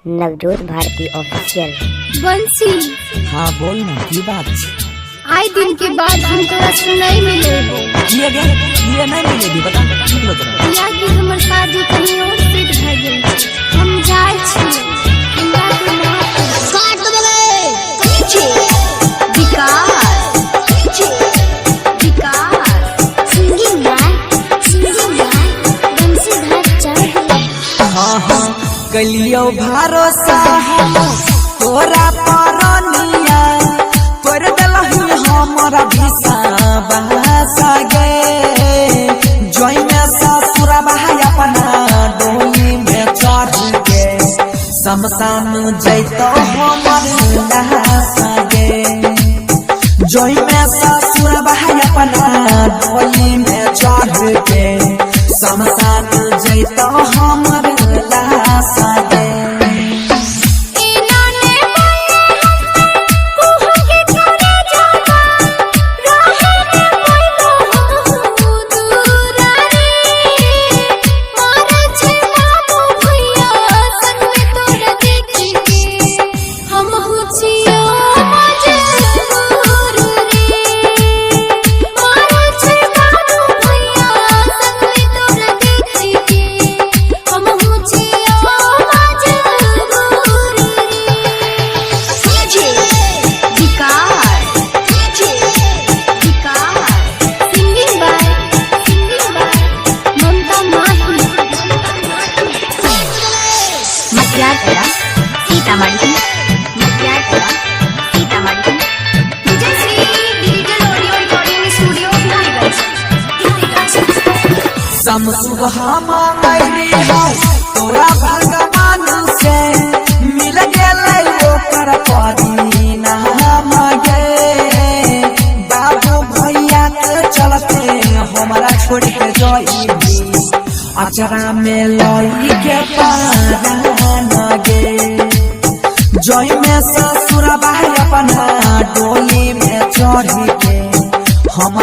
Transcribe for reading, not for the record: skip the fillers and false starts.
नवजोत भारती official. बंसी हाँ बोल ना की बात आई दिन के बाद हम तोरा सुनाई मिले ये नहीं मिलेगी बता की बोल रहा या कि हमर शादी कहीं और सेट भ गेल छै। हम जाय छी हमरा के माफ काट देबे पीछे विकास पीछे विकास सिंगिंग गाय बंसी धर चढ़। हाँ हाँ कलियो भरोसा तोरा परनिया तोर दलही हमरा भिसा बहसा गे जोई में ससुरा भाई अपना डोली में चढ़ के शमशान जैतो हमर नहासा गे जोई में ससुरा भाई अपना डोली में चढ़ के शमशान जैतो हमर नहासा गे। हम तोरा भगवान से मिल गेलै ओकर परीना गे बाबू भैया के चलते हमरा छोड़ के जइबी अचरा में लई के पाना गे जई में ससुर भाई अपना डोली में चढ़ के हम